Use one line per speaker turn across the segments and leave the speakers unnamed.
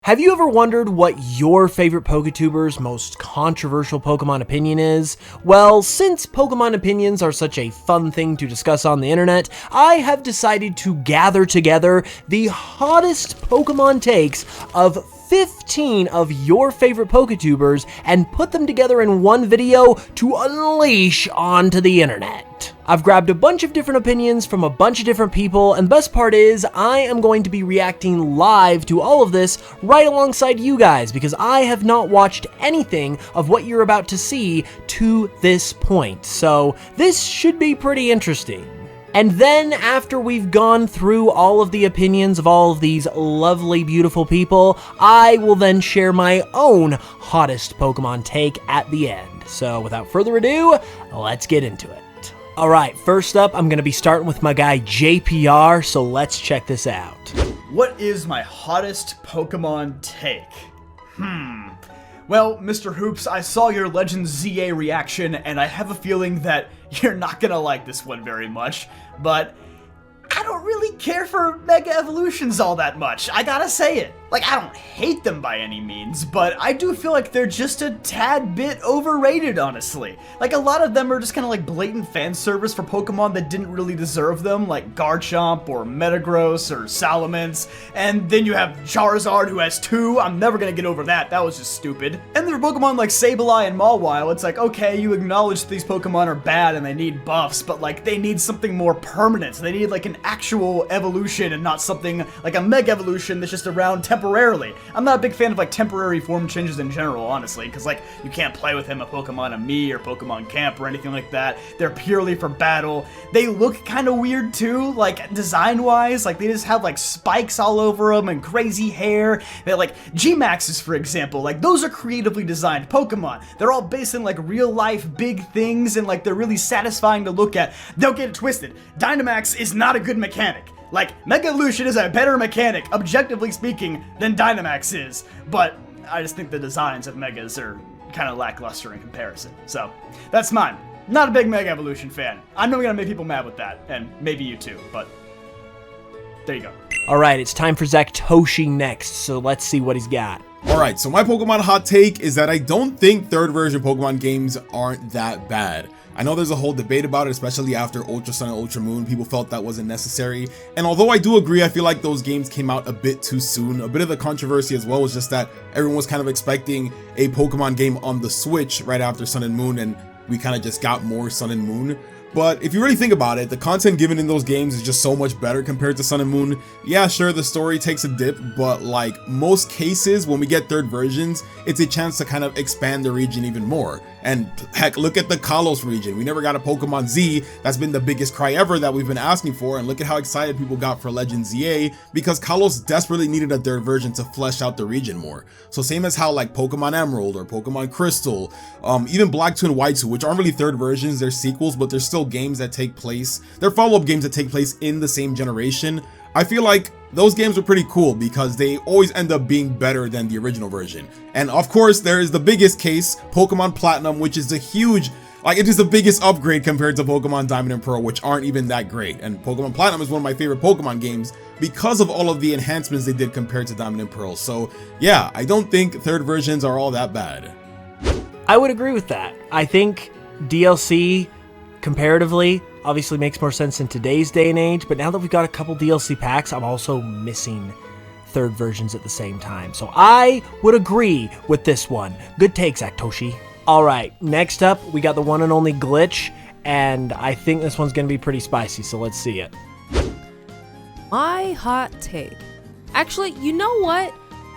Have you ever wondered what your favorite PokeTuber's most controversial Pokemon opinion is? Well, since Pokemon opinions are such a fun thing to discuss on the internet, I have decided to gather together the hottest Pokemon takes of 15 of your favorite PokeTubers and put them together in one video to unleash onto the internet. I've grabbed a bunch of different opinions from a bunch of different people, and the best part is I am going to be reacting live to all of this right alongside you guys because I have not watched anything of what you're about to see to this point. So this should be pretty interesting. And then after we've gone through all of the opinions of all of these lovely, beautiful people, I will then share my own hottest Pokemon take at the end. So without further ado, let's get into it. All right, first up, I'm going to be starting with my guy JPR, so let's check this out.
What is my hottest Pokemon take? Well, Mr. Hoops, I saw your Legends ZA reaction, and I have a feeling that you're not gonna like this one very much, but I don't really care for Mega Evolutions all that much, I gotta say it. Like, I don't hate them by any means, but I do feel like they're just a tad bit overrated, honestly. Like, a lot of them are just kind of like blatant fan service for Pokemon that didn't really deserve them, like Garchomp or Metagross or Salamence, and then you have Charizard who has 2, I'm never gonna get over that, that was just stupid. And there are Pokemon like Sableye and Mawile, it's like, okay, you acknowledge these Pokemon are bad and they need buffs, but like, they need something more permanent. They need like an actual evolution and not something like a Mega Evolution that's just around temporarily. I'm not a big fan of like temporary form changes in general, honestly, because like you can't play with him a Pokemon Ami or Pokemon Camp or anything like that. They're purely for battle. They look kind of weird too, like design wise, like they just have like spikes all over them and crazy hair. They're like G-Maxes, for example, like those are creatively designed Pokemon. They're all based in like real life big things and like they're really satisfying to look at. Don't get it twisted. Dynamax is not a good mechanic. Like, Mega Evolution is a better mechanic, objectively speaking, than Dynamax is, but I just think the designs of Megas are kind of lackluster in comparison, so that's mine. Not a big Mega Evolution fan. I know I'm gonna make people mad with that, and maybe you too, but there you go.
Alright, it's time for Zactoshi next, so let's see what he's got.
Alright, so my Pokemon hot take is that I don't think third version Pokemon games aren't that bad. I know there's a whole debate about it, especially after Ultra Sun and Ultra Moon, people felt that wasn't necessary. And although I do agree, I feel like those games came out a bit too soon. A bit of the controversy as well was just that everyone was kind of expecting a Pokemon game on the Switch right after Sun and Moon, and we kind of just got more Sun and Moon. But if you really think about it, the content given in those games is just so much better compared to Sun and Moon. Yeah, sure, the story takes a dip, but like most cases, when we get third versions, it's a chance to kind of expand the region even more. And heck, look at the Kalos region. We never got a Pokemon Z. That's been the biggest cry ever that we've been asking for. And look at how excited people got for Legends ZA because Kalos desperately needed a third version to flesh out the region more. So same as how like Pokemon Emerald or Pokemon Crystal, even Black 2 and White 2, which aren't really third versions, they're sequels, but they're still games that take place. They're follow-up games that take place in the same generation. I feel like those games are pretty cool because they always end up being better than the original version. And of course, there is the biggest case, Pokemon Platinum, which is a huge, like it is the biggest upgrade compared to Pokemon Diamond and Pearl, which aren't even that great. And Pokemon Platinum is one of my favorite Pokemon games because of all of the enhancements they did compared to Diamond and Pearl. So yeah, I don't think third versions are all that bad.
I would agree with that. I think DLC comparatively obviously makes more sense in today's day and age, but now that we've got a couple DLC packs, I'm also missing third versions at the same time. So I would agree with this one. Good take, Zactoshi. Alright, next up, we got the one and only Glitch, and I think this one's gonna be pretty spicy, so let's see it.
My hot take. Actually, you know what?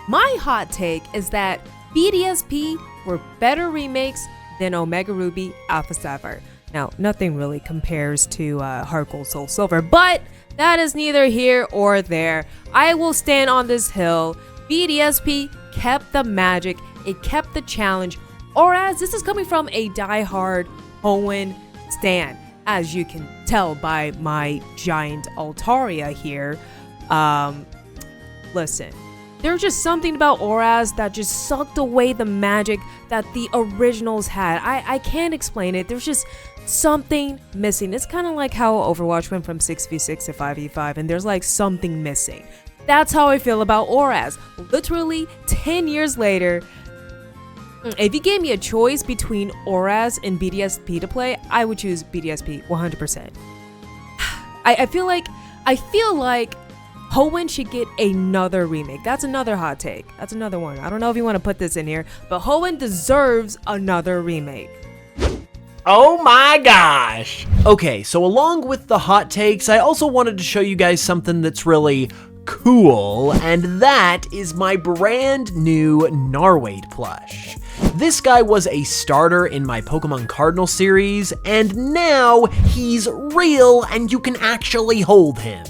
My hot take is that BDSP were better remakes than Omega Ruby Alpha Sapphire. Now, nothing really compares to Heart Gold Soul Silver, but that is neither here or there. I will stand on this hill. BDSP kept the magic, it kept the challenge, or as this is coming from a diehard Hoenn stan, as you can tell by my giant Altaria here. Listen, there's just something about Oraz that just sucked away the magic that the originals had. I can't explain it. There's just something missing. It's kind of like how Overwatch went from 6v6 to 5v5, and there's like something missing. That's how I feel about Oraz. Literally 10 years later, if you gave me a choice between Oraz and BDSP to play, I would choose BDSP 100%. I feel like Hoenn should get another remake. That's another hot take. That's another one. I don't know if you want to put this in here, but Hoenn deserves another remake.
Oh my gosh! Okay, so along with the hot takes, I also wanted to show you guys something that's really cool, and that is my brand new Narwhal plush. This guy was a starter in my Pokemon Cardinal series, and now he's real and you can actually hold him.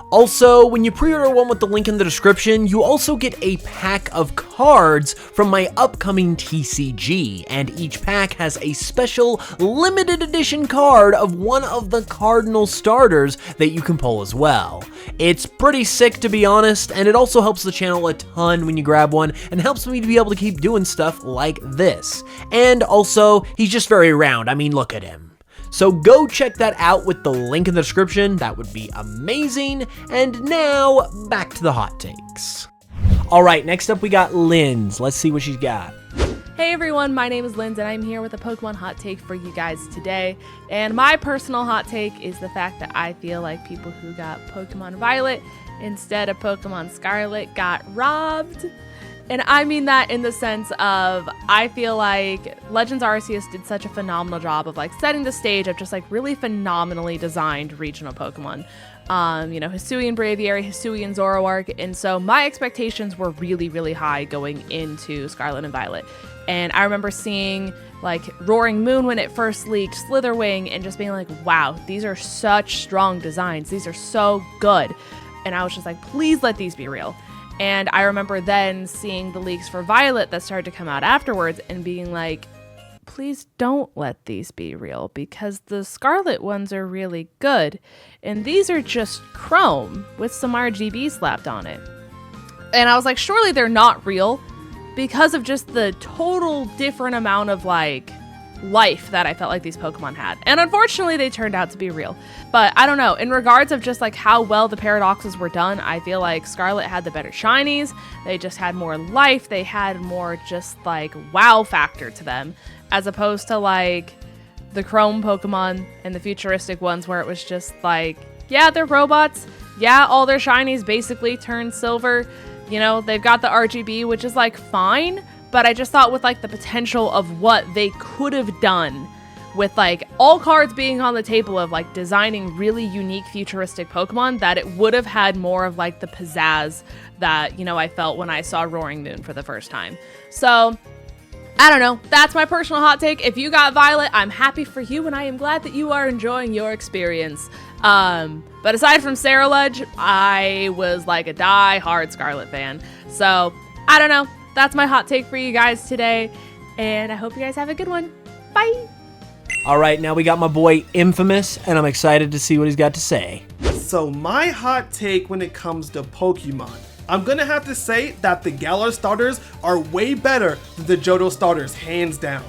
Also, when you pre-order one with the link in the description, you also get a pack of cards from my upcoming TCG, and each pack has a special limited edition card of one of the Cardinal starters that you can pull as well. It's pretty sick, to be honest, and it also helps the channel a ton when you grab one, and helps me to be able to keep doing stuff like this. And also, he's just very round. I mean, look at him. So go check that out with the link in the description. That would be amazing. And now, back to the hot takes. All right, next up we got Lindz. Let's see what she's got.
Hey everyone, my name is Lindz and I'm here with a Pokemon hot take for you guys today. And my personal hot take is the fact that I feel like people who got Pokemon Violet instead of Pokemon Scarlet got robbed. And I mean that in the sense of, I feel like Legends Arceus did such a phenomenal job of like setting the stage of just like really phenomenally designed regional Pokemon. You know, Hisuian Braviary, Hisuian Zoroark, and so my expectations were really, really high going into Scarlet and Violet. And I remember seeing like Roaring Moon when it first leaked, Slitherwing, and just being like, wow, these are such strong designs. These are so good. And I was just like, please let these be real. And I remember then seeing the leaks for Violet that started to come out afterwards and being like, please don't let these be real because the Scarlet ones are really good. And these are just chrome with some RGB slapped on it. And I was like, surely they're not real because of just the total different amount of like life that I felt like these Pokemon had. And unfortunately they turned out to be real. But I don't know, in regards of just like how well the paradoxes were done, I feel like Scarlet had the better shinies. They just had more life. They had more just like wow factor to them, as opposed to like the Chrome Pokemon and the futuristic ones where it was just like, yeah, they're robots. Yeah, all their shinies basically turn silver. You know, they've got the RGB, which is like fine. But I just thought with like the potential of what they could have done with like all cards being on the table of like designing really unique futuristic Pokemon, that it would have had more of like the pizzazz that, you know, I felt when I saw Roaring Moon for the first time. So I don't know. That's my personal hot take. If you got Violet, I'm happy for you and I am glad that you are enjoying your experience. But aside from Sarah Ledge, I was like a die-hard Scarlet fan. So I don't know. That's my hot take for you guys today, and I hope you guys have a good one. Bye!
All right, now we got my boy Infamous, and I'm excited to see what he's got to say.
So my hot take when it comes to Pokemon, I'm gonna have to say that the Galar starters are way better than the Johto starters, hands down.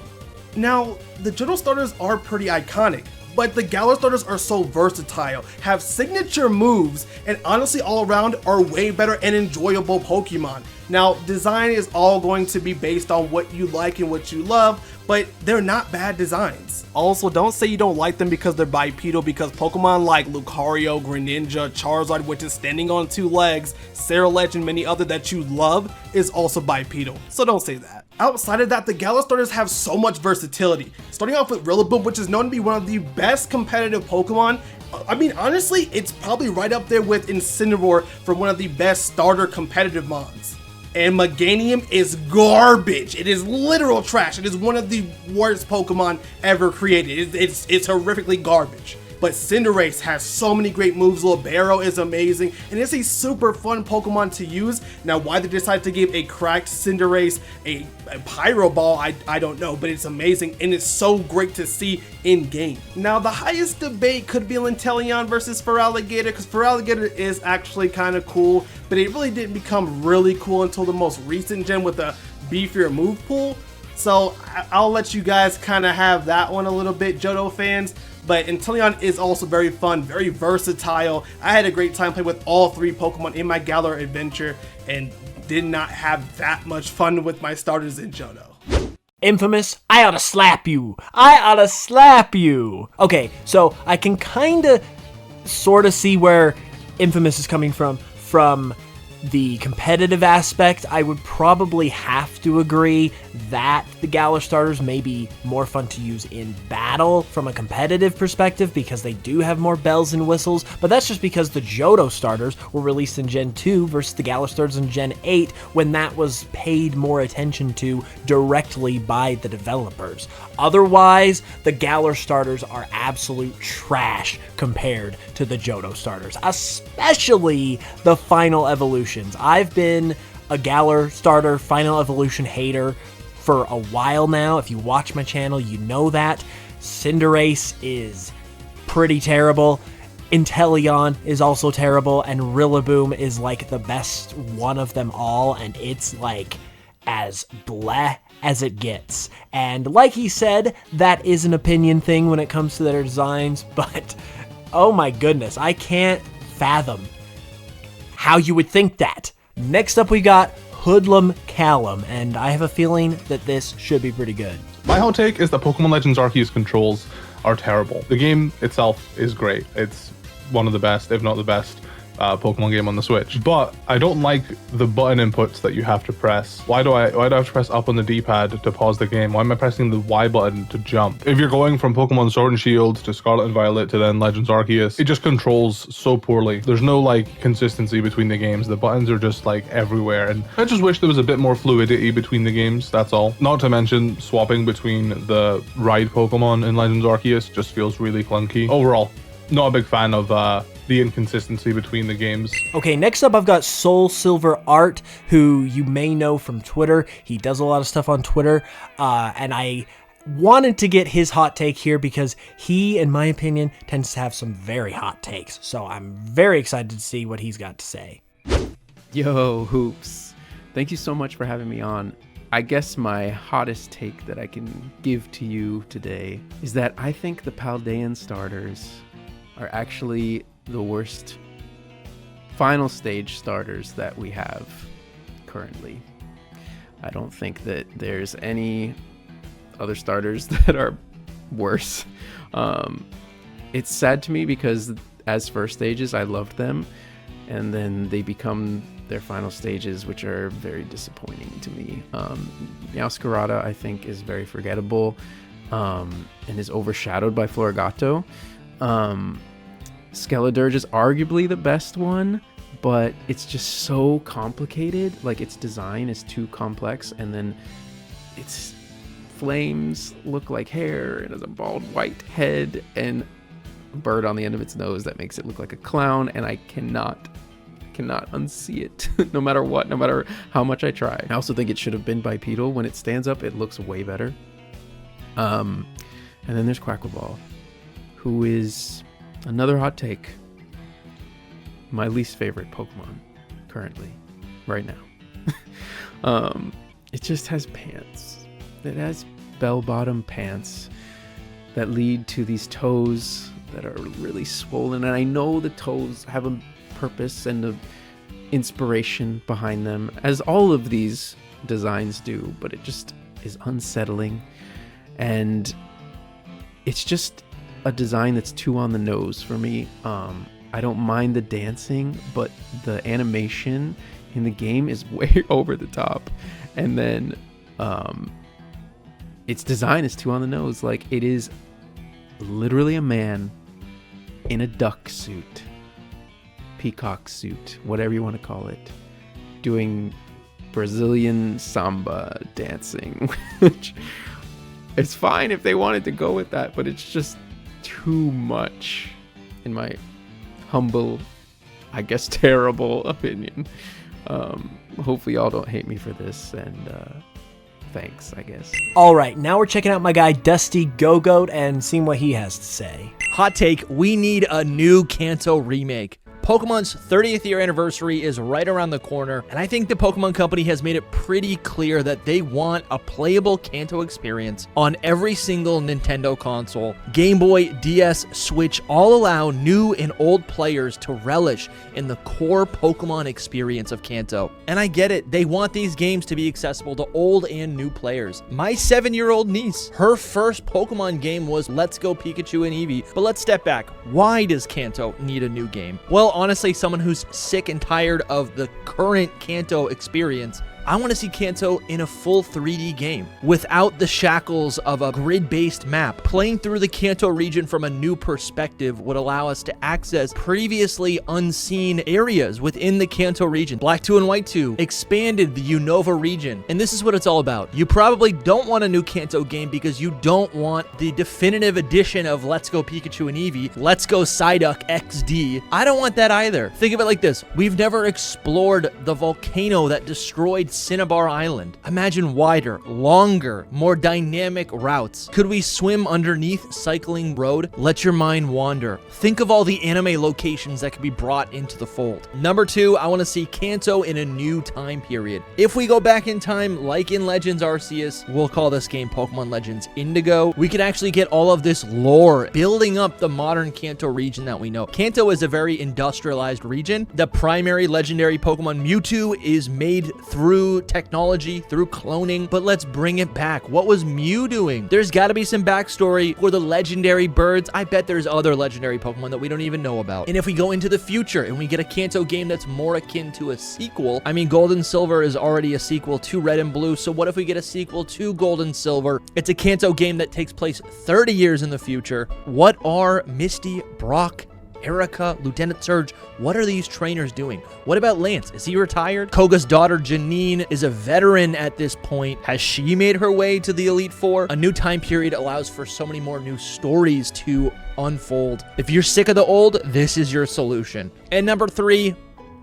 Now, the Johto starters are pretty iconic, but the Galar starters are so versatile, have signature moves, and honestly all around are way better and enjoyable Pokemon. Now, design is all going to be based on what you like and what you love, but they're not bad designs. Also, don't say you don't like them because they're bipedal, because Pokemon like Lucario, Greninja, Charizard, which is standing on 2 legs, Cerulege, and many other that you love is also bipedal, so don't say that. Outside of that, the Galar starters have so much versatility. Starting off with Rillaboom, which is known to be one of the best competitive Pokemon. I mean, honestly, it's probably right up there with Incineroar for one of the best starter competitive mons. And Meganium is garbage. It is literal trash. It is one of the worst Pokemon ever created. It's horrifically garbage. But Cinderace has so many great moves. Libero is amazing, and it's a super fun Pokemon to use. Now, why they decided to give a cracked Cinderace a Pyro Ball, I don't know, but it's amazing, and it's so great to see in game. Now, the highest debate could be Linteleon versus Feraligatr, because Feraligatr is actually kind of cool, but it really didn't become really cool until the most recent gen with a beefier move pool. So I'll let you guys kind of have that one a little bit, Johto fans. but Inteleon is also very fun, very versatile. I had a great time playing with all 3 Pokemon in my Galar adventure and did not have that much fun with my starters in Johto.
Infamous, I oughta slap you. I oughta slap you. Okay, so I can kinda sorta see where Infamous is coming from the competitive aspect. I would probably have to agree that the Galar starters may be more fun to use in battle from a competitive perspective because they do have more bells and whistles, but that's just because the Johto starters were released in Gen 2 versus the Galar starters in Gen 8 when that was paid more attention to directly by the developers. Otherwise, the Galar starters are absolute trash compared to the Johto starters, especially the final evolutions. I've been a Galar starter final evolution hater for a while now. If you watch my channel, you know that. Cinderace is pretty terrible. Inteleon is also terrible, and Rillaboom is like the best one of them all, and it's like as bleh as it gets. And like he said, that is an opinion thing when it comes to their designs, but oh my goodness, I can't fathom how you would think that. Next up we got HoodlumCallum, and I have a feeling that this should be pretty good.
My hot take is that Pokemon Legends Arceus controls are terrible. The game itself is great. It's one of the best, if not the best, Pokemon game on the Switch. But I don't like the button inputs that you have to press. Why do I have to press up on the D-pad to pause the game? Why am I pressing the Y button to jump? If you're going from Pokemon Sword and Shield to Scarlet and Violet to then Legends Arceus, it just controls so poorly. There's no like consistency between the games. The buttons are just like everywhere, and I just wish there was a bit more fluidity between the games, that's all. Not to mention swapping between the ride Pokemon in Legends Arceus just feels really clunky. Overall, not a big fan of the inconsistency between the games.
Okay, next up I've got SoulSilverArt, who you may know from Twitter. He does a lot of stuff on Twitter, and I wanted to get his hot take here because he, in my opinion, tends to have some very hot takes. So I'm very excited to see what he's got to say.
Yo, Hoops. Thank you so much for having me on. I guess my hottest take that I can give to you today is that I think the Paldean starters are actually the worst final stage starters that we have currently. I don't think that there's any other starters that are worse. It's sad to me because as first stages I loved them, and then they become their final stages, which are very disappointing to me. Meowscarada I think is very forgettable and is overshadowed by Florigato. Skeledirge is arguably the best one, but it's just so complicated. Like, its design is too complex, and then its flames look like hair. It has a bald white head and a bird on the end of its nose that makes it look like a clown, and I cannot unsee it no matter what, no matter how much I try. I also think it should have been bipedal. When it stands up, it looks way better. And then there's Quackaball, who is another hot take. My least favorite Pokemon currently, right now. It just has pants. It has bell-bottom pants that lead to these toes that are really swollen. And I know the toes have a purpose and an inspiration behind them, as all of these designs do, but it just is unsettling. And it's just a design that's too on the nose for me. I don't mind the dancing, but the animation in the game is way over the top. And then its design is too on the nose. Like, it is literally a man in a duck suit, peacock suit, whatever you want to call it, doing Brazilian samba dancing, which it's fine if they wanted to go with that, but it's just too much, in my humble, I guess terrible opinion. Hopefully y'all don't hate me for this, and thanks, I guess.
All right, now we're checking out my guy DustyGogoat and seeing what he has to say.
Hot take, we need a new Kanto remake. Pokemon's 30th year anniversary is right around the corner, and I think the Pokemon Company has made it pretty clear that they want a playable Kanto experience on every single Nintendo console. Game Boy, DS, Switch all allow new and old players to relish in the core Pokemon experience of Kanto. And I get it, they want these games to be accessible to old and new players. My 7-year-old niece, her first Pokemon game was Let's Go Pikachu and Eevee. But let's step back. Why does Kanto need a new game? Well, honestly, someone who's sick and tired of the current Kanto experience, I want to see Kanto in a full 3D game without the shackles of a grid-based map. Playing through the Kanto region from a new perspective would allow us to access previously unseen areas within the Kanto region. Black 2 and White 2 expanded the Unova region, and this is what it's all about. You probably don't want a new Kanto game because you don't want the definitive edition of Let's Go Pikachu and Eevee, Let's Go Psyduck XD. I don't want that either. Think of it like this. We've never explored the volcano that destroyed Cinnabar Island. Imagine wider, longer, more dynamic routes. Could we swim underneath Cycling Road? Let your mind wander. Think of all the anime locations that could be brought into the fold. Number 2, I want to see Kanto in a new time period. If we go back in time, like in Legends Arceus, we'll call this game Pokemon Legends Indigo, we could actually get all of this lore building up the modern Kanto region that we know. Kanto is a very industrialized region. The primary legendary Pokemon Mewtwo is made through technology, through cloning, but let's bring it back. What was Mew doing? There's got to be some backstory for the legendary birds. I bet there's other legendary Pokemon that we don't even know about. And if we go into the future and we get a Kanto game that's more akin to a sequel, I mean, Gold and Silver is already a sequel to Red and Blue, so what if we get a sequel to Gold and Silver? It's a Kanto game that takes place 30 years in the future. What are Misty, Brock, Erica, Lieutenant Surge, what are these trainers doing? What about Lance? Is he retired? Koga's daughter Janine is a veteran at this point. Has she made her way to the Elite Four? A new time period allows for so many more new stories to unfold. If you're sick of the old, this is your solution. And number 3,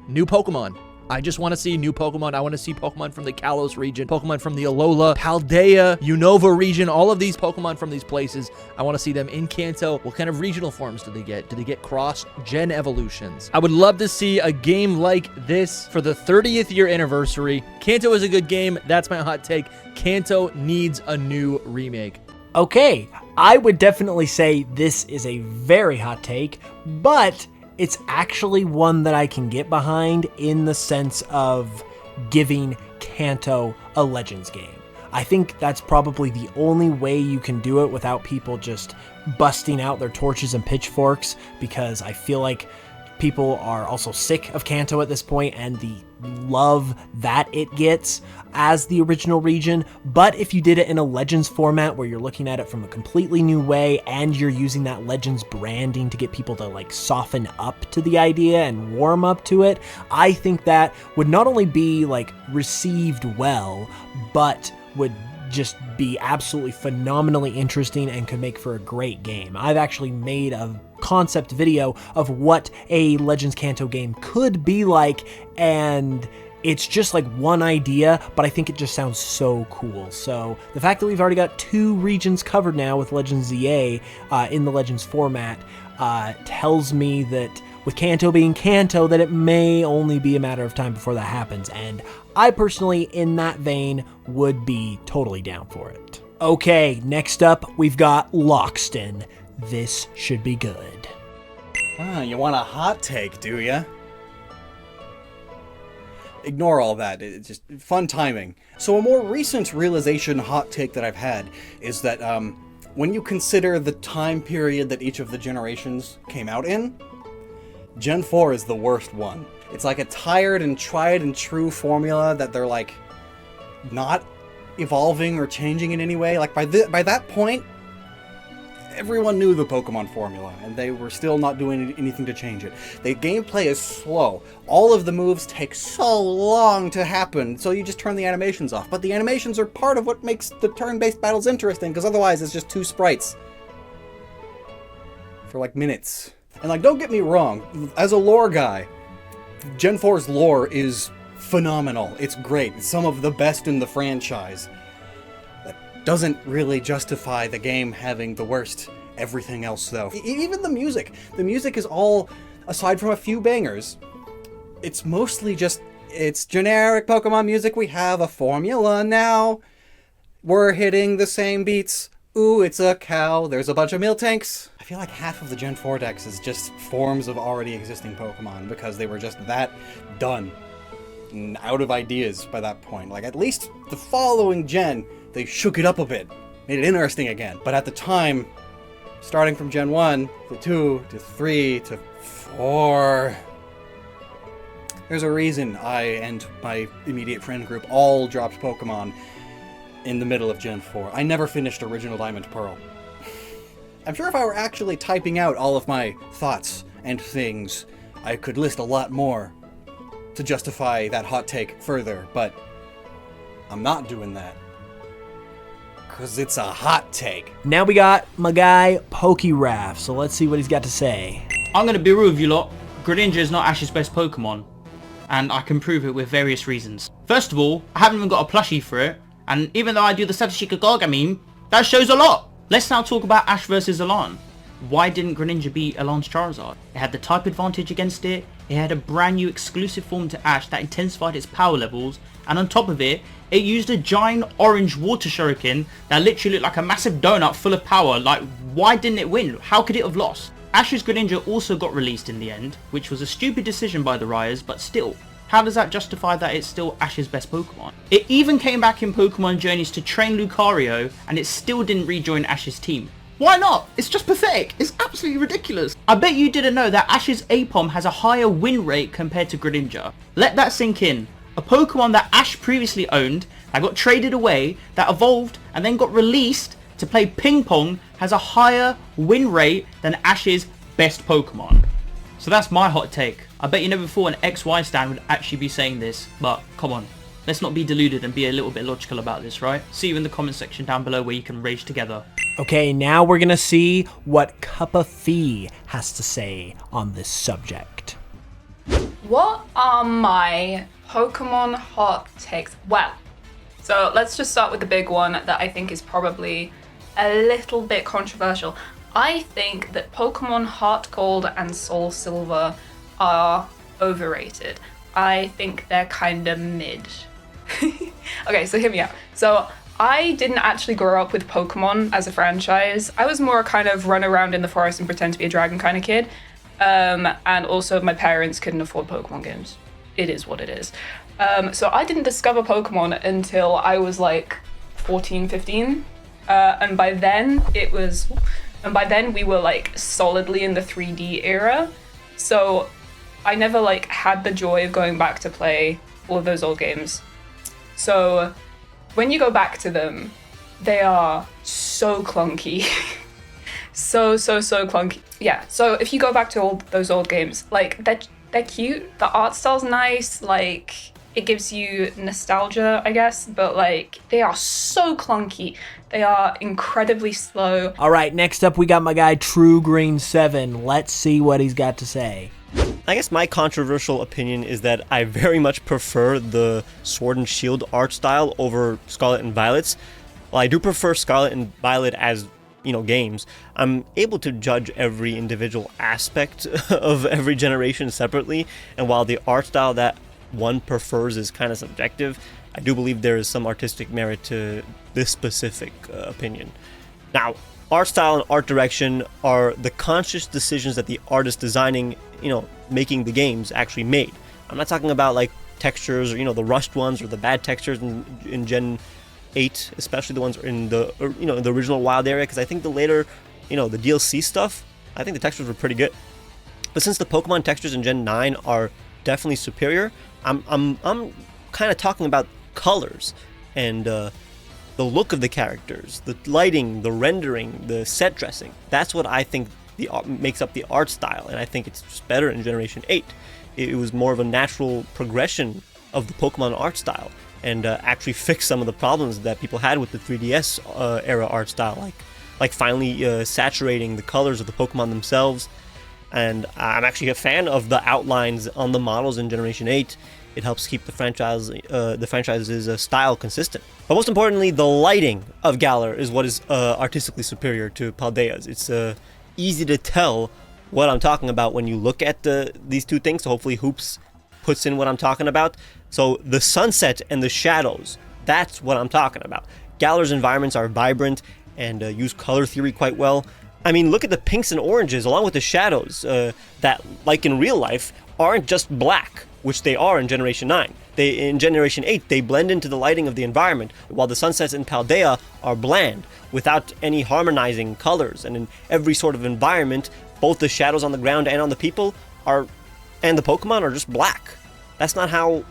new Pokemon. I just want to see new Pokemon. I want to see Pokemon from the Kalos region, Pokemon from the Alola, Paldea, Unova region, all of these Pokemon from these places. I want to see them in Kanto. What kind of regional forms do they get? Do they get cross-gen evolutions? I would love to see a game like this for the 30th year anniversary. Kanto is a good game. That's my hot take. Kanto needs a new remake.
Okay, I would definitely say this is a very hot take, but it's actually one that I can get behind in the sense of giving Kanto a Legends game. I think that's probably the only way you can do it without people just busting out their torches and pitchforks, because I feel like people are also sick of Kanto at this point and the love that it gets as the original region. But if you did it in a Legends format where you're looking at it from a completely new way and you're using that Legends branding to get people to like soften up to the idea and warm up to it, I think that would not only be like received well, but would just be absolutely phenomenally interesting and could make for a great game. I've actually made a concept video of what a Legends Kanto game could be like, and it's just like one idea, but I think it just sounds so cool. So the fact that we've already got 2 regions covered now with Legends ZA in the Legends format tells me that with Kanto being Kanto, that it may only be a matter of time before that happens, and I personally, in that vein, would be totally down for it. Okay, next up, we've got Lockstin. This should be good.
You want a hot take, do ya? Ignore all that, it's just fun timing. So a more recent realization hot take that I've had is that when you consider the time period that each of the generations came out in, Gen 4 is the worst one. It's like a tired and tried and true formula that they're like not evolving or changing in any way. Like by that point, everyone knew the Pokemon formula and they were still not doing anything to change it. The gameplay is slow. All of the moves take so long to happen, so you just turn the animations off. But the animations are part of what makes the turn-based battles interesting, because otherwise it's just 2 sprites for like minutes. And like, don't get me wrong, as a lore guy, Gen 4's lore is phenomenal. It's great. It's some of the best in the franchise. That doesn't really justify the game having the worst everything else, though. Even the music. The music is all aside from a few bangers, it's mostly just, it's generic Pokemon music. We have a formula now. We're hitting the same beats. Ooh, it's a cow. There's a bunch of Miltanks. I feel like half of the Gen 4 decks is just forms of already existing Pokemon because they were just that done and out of ideas by that point. Like, at least the following gen, they shook it up a bit, made it interesting again. But at the time, starting from Gen 1 to 2 to 3 to 4, there's a reason I and my immediate friend group all dropped Pokemon in the middle of Gen 4. I never finished Original Diamond Pearl. I'm sure if I were actually typing out all of my thoughts and things, I could list a lot more to justify that hot take further, but I'm not doing that. Because it's a hot take.
Now we got my guy, PokeRaf, so let's see what he's got to say.
I'm going to be real with you lot. Greninja is not Ash's best Pokemon, and I can prove it with various reasons. First of all, I haven't even got a plushie for it, and even though I do the Zactoshi Gaga meme, that shows a lot. Let's now talk about Ash versus Elan. Why didn't Greninja beat Elan's Charizard? It had the type advantage against it, it had a brand new exclusive form to Ash that intensified its power levels, and on top of it, it used a giant orange water shuriken that literally looked like a massive donut full of power. Like, why didn't it win? How could it have lost? Ash's Greninja also got released in the end, which was a stupid decision by the Rioters, but still, how does that justify that it's still Ash's best Pokemon? It even came back in Pokemon Journeys to train Lucario, and it still didn't rejoin Ash's team. Why not? It's just pathetic. It's absolutely ridiculous. I bet you didn't know that Ash's Apom has a higher win rate compared to Greninja. Let that sink in. A Pokemon that Ash previously owned, that got traded away, that evolved, and then got released to play ping pong has a higher win rate than Ash's best Pokemon. So that's my hot take. I bet you never thought an XY stan would actually be saying this, but come on. Let's not be deluded and be a little bit logical about this, right? See you in the comment section down below where you can rage together.
Okay, now we're gonna see what Cuppa Phee has to say on this subject.
What are my Pokemon hot takes? Well, so let's just start with the big one that I think is probably a little bit controversial. I think that Pokemon Heart Gold and Soul Silver are overrated. I think they're kind of mid. Okay, so hear me out. So I didn't actually grow up with Pokemon as a franchise. I was more kind of run around in the forest and pretend to be a dragon kind of kid. And also my parents couldn't afford Pokemon games. It is what it is. So I didn't discover Pokemon until I was like 14, 15. And by then we were like solidly in the 3D era. So I never like had the joy of going back to play all of those old games. So when you go back to them, they are so clunky. so clunky. Yeah, so if you go back to all those old games, like they're cute, the art style's nice, like it gives you nostalgia, I guess, but like they are so clunky. They are incredibly slow.
All right, next up we got my guy True Green 7. Let's see what he's got to say.
I guess my controversial opinion is that I very much prefer the Sword and Shield art style over Scarlet and Violet's. While I do prefer Scarlet and Violet as, games, I'm able to judge every individual aspect of every generation separately, and while the art style that one prefers is kind of subjective, I do believe there is some artistic merit to this specific opinion. Now, art style and art direction are the conscious decisions that the artist designing, making the games actually made. I'm not talking about like textures or, the rushed ones or the bad textures in Gen 8, especially the ones in the, the original Wild area, because I think the later, the DLC stuff, I think the textures were pretty good. But since the Pokemon textures in Gen 9 are definitely superior, I'm kind of talking about colors and the look of the characters, the lighting, the rendering, the set dressing. That's what I think makes up the art style, and I think it's just better in Generation 8. It was more of a natural progression of the Pokemon art style, and actually fixed some of the problems that people had with the 3DS era art style, like finally saturating the colors of the Pokemon themselves. And I'm actually a fan of the outlines on the models in Generation 8. It helps keep the franchise's style consistent. But most importantly, the lighting of Galar is what is artistically superior to Paldea's. It's easy to tell what I'm talking about when you look at these two things. So hopefully Hoops puts in what I'm talking about. So the sunset and the shadows, that's what I'm talking about. Galar's environments are vibrant and use color theory quite well. I mean, look at the pinks and oranges along with the shadows that, like in real life, aren't just black, which they are in Generation 9. In Generation 8, they blend into the lighting of the environment, while the sunsets in Paldea are bland, without any harmonizing colors. And in every sort of environment, both the shadows on the ground and on the people and the Pokemon are just black. That's not how,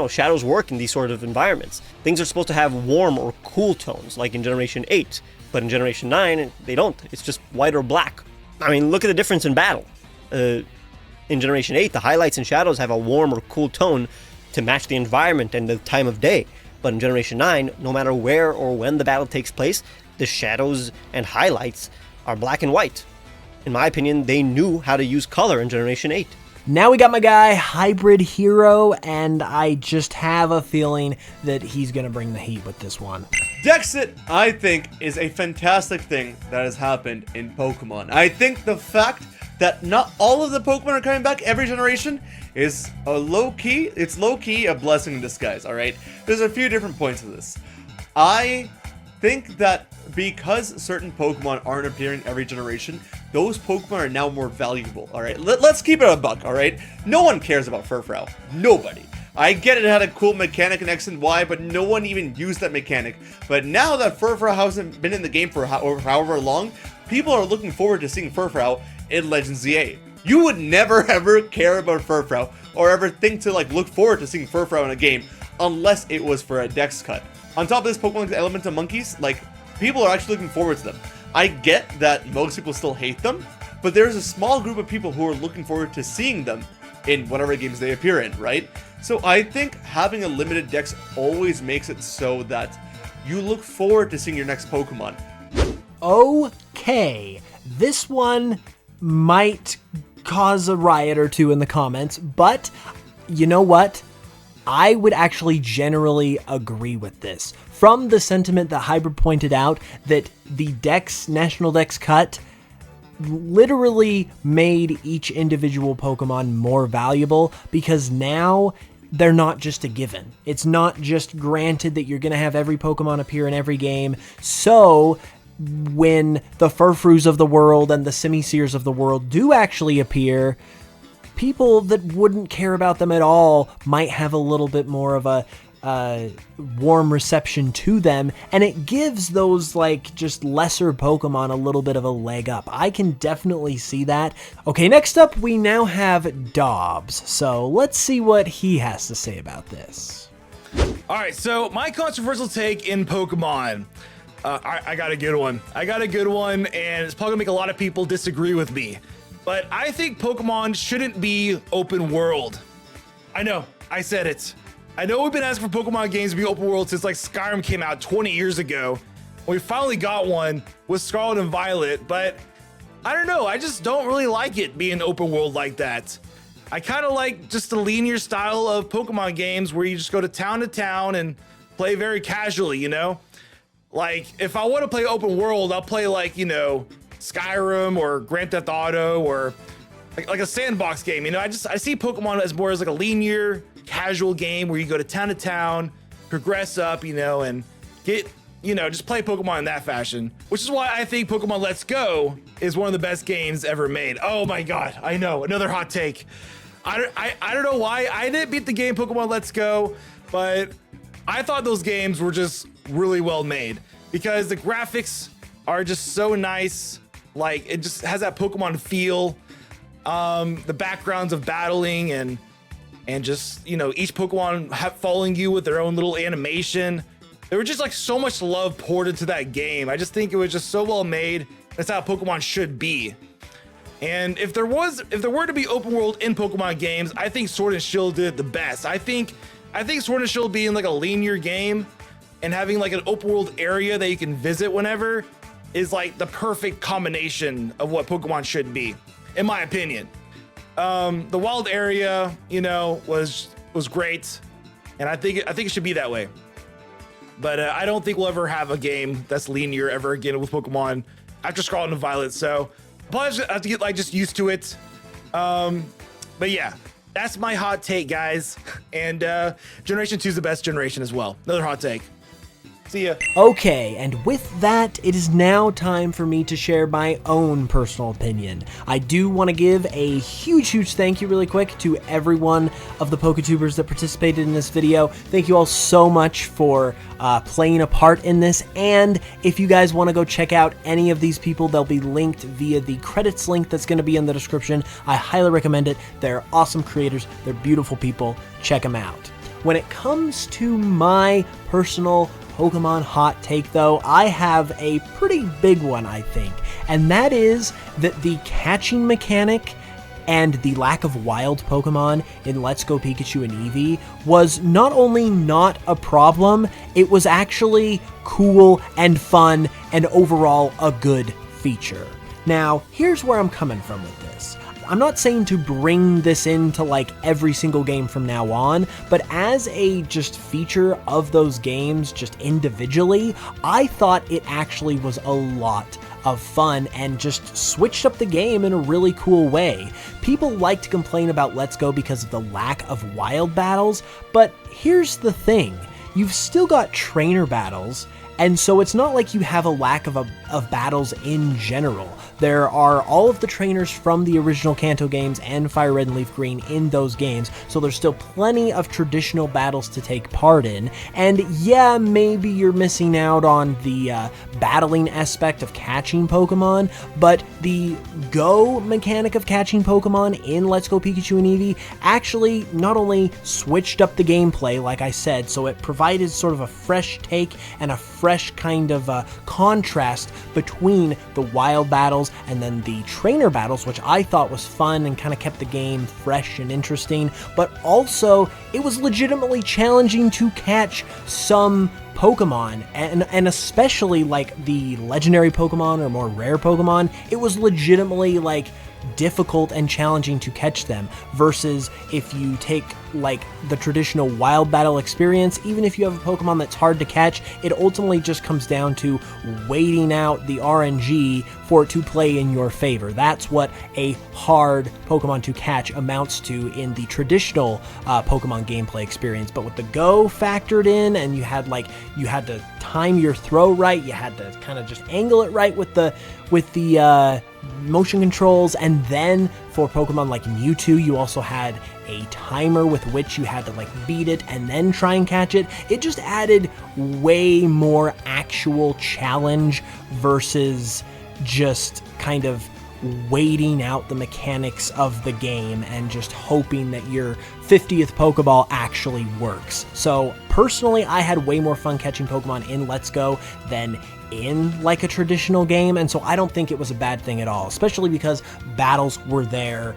shadows work in these sort of environments. Things are supposed to have warm or cool tones, like in Generation 8, but in Generation 9, they don't. It's just white or black. I mean, look at the difference in battle. In Generation 8, the highlights and shadows have a warm or cool tone to match the environment and the time of day. But in Generation 9, no matter where or when the battle takes place, the shadows and highlights are black and white. In my opinion, they knew how to use color in Generation 8.
Now we got my guy, HybridHero, and I just have a feeling that he's going to bring the heat with this one.
Dexit, I think, is a fantastic thing that has happened in Pokemon. I think the fact that not all of the Pokemon are coming back every generation is low-key a blessing in disguise, alright? There's a few different points of this. I think that because certain Pokemon aren't appearing every generation, those Pokemon are now more valuable, alright? Let's keep it a buck, alright? No one cares about Furfrou. Nobody. I get it had a cool mechanic in X and Y, but no one even used that mechanic. But now that Furfrou hasn't been in the game for however long, people are looking forward to seeing Furfrou in Legends ZA. You would never ever care about Furfrou or ever think to look forward to seeing Furfrou in a game unless it was for a dex cut. On top of this, Pokemon's element of monkeys, people are actually looking forward to them. I get that most people still hate them, but there's a small group of people who are looking forward to seeing them in whatever games they appear in, right? So I think having a limited dex always makes it so that you look forward to seeing your next Pokemon.
Okay, this one might cause a riot or two in the comments, but you know what? I would actually generally agree with this. From the sentiment that Hybrid pointed out, that the National Dex cut literally made each individual Pokemon more valuable, because now they're not just a given. It's not just granted that you're going to have every Pokemon appear in every game. So when the Furfrous of the world and the Simisears of the world do actually appear, people that wouldn't care about them at all might have a little bit more of a warm reception to them, and it gives those just lesser Pokemon a little bit of a leg up. I can definitely see that. Okay, next up we now have Dobbs, so let's see what he has to say about this.
Alright, so my controversial take in Pokemon. I got a good one. And it's probably gonna make a lot of people disagree with me. But I think Pokemon shouldn't be open world. I know, I said it. I know we've been asking for Pokemon games to be open world since Skyrim came out 20 years ago. We finally got one with Scarlet and Violet, but I don't know, I just don't really like it being open world like that. I kind of like just the linear style of Pokemon games where you just go to town and play very casually, if I want to play open world, I'll play Skyrim or Grand Theft Auto or like a sandbox game. I see Pokemon as more as a linear, casual game where you go to town, progress up, and get, just play Pokemon in that fashion. Which is why I think Pokemon Let's Go is one of the best games ever made. Oh my god, I know, another hot take. I don't know why I didn't beat the game Pokemon Let's Go, but I thought those games were just really well made because the graphics are just so nice. It just has that Pokemon feel. The backgrounds of battling and just, each Pokemon following you with their own little animation. There was just so much love poured into that game. I just think it was just so well made. That's how Pokemon should be. And if there were to be open world in Pokemon games, I think Sword and Shield did it the best. I think Sword and Shield being a linear game and having an open world area that you can visit whenever is the perfect combination of what Pokemon should be, in my opinion. The wild area, was great, and I think it should be that way. But I don't think we'll ever have a game that's linear ever again with Pokemon after Scarlet and Violet. So But I have to get like just used to it. But yeah, that's my hot take, guys. And Generation 2 is the best generation as well. Another hot take. See ya.
Okay, and with that, it is now time for me to share my own personal opinion. I do want to give a huge thank you really quick to everyone of the PokeTubers that participated in this video. Thank you all so much for playing a part in this, and if you guys want to go check out any of these people, they'll be linked via the credits link that's going to be in the description. I highly recommend it. They're awesome creators. They're beautiful people. Check them out. When it comes to my personal Pokemon hot take, though, I have a pretty big one, I think, and that is that the catching mechanic and the lack of wild Pokemon in Let's Go Pikachu and Eevee was not only not a problem, it was actually cool and fun and overall a good feature. Now, here's where I'm coming from with this. I'm not saying to bring this into like every single game from now on, but as a just feature of those games just individually, I thought it actually was a lot of fun and just switched up the game in a really cool way. People like to complain about Let's Go because of the lack of wild battles, but here's the thing. You've still got trainer battles, and so it's not like you have a lack of battles in general. There are all of the trainers from the original Kanto games and Fire Red and Leaf Green in those games, so there's still plenty of traditional battles to take part in. And yeah, maybe you're missing out on the battling aspect of catching Pokemon, but the Go mechanic of catching Pokemon in Let's Go Pikachu and Eevee actually not only switched up the gameplay, like I said, so it provided sort of a fresh take and a fresh kind of contrast between the wild battles and then the trainer battles, which I thought was fun and kind of kept the game fresh and interesting, but also it was legitimately challenging to catch some Pokemon, and especially like the legendary Pokemon or more rare Pokemon, it was legitimately like difficult and challenging to catch them, versus if you take like the traditional wild battle experience, even if you have a Pokemon that's hard to catch, it ultimately just comes down to waiting out the RNG for it to play in your favor. That's what a hard Pokemon to catch amounts to in the traditional Pokemon gameplay experience. But with the Go factored in, and you had to time your throw right, you had to kind of just angle it right with the motion controls, and then for Pokemon like Mewtwo, you also had a timer with which you had to like beat it and then try and catch it. It just added way more actual challenge versus just kind of waiting out the mechanics of the game and just hoping that your 50th Pokeball actually works. So personally, I had way more fun catching Pokemon in Let's Go than in like a traditional game, and so I don't think it was a bad thing at all, especially because battles were there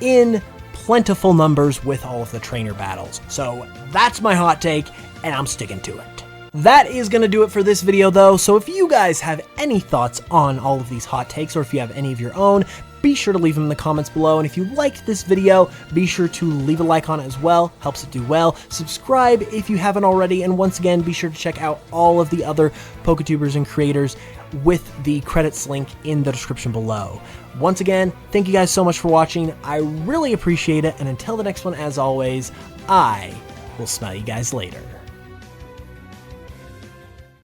in plentiful numbers with all of the trainer battles. So that's my hot take, and I'm sticking to it. That is going to do it for this video though, so if you guys have any thoughts on all of these hot takes, or if you have any of your own, be sure to leave them in the comments below. And if you liked this video, be sure to leave a like on it as well. Helps it do well. Subscribe if you haven't already. And once again, be sure to check out all of the other PokeTubers and creators with the credits link in the description below. Once again, thank you guys so much for watching. I really appreciate it. And until the next one, as always, I will smell you guys later.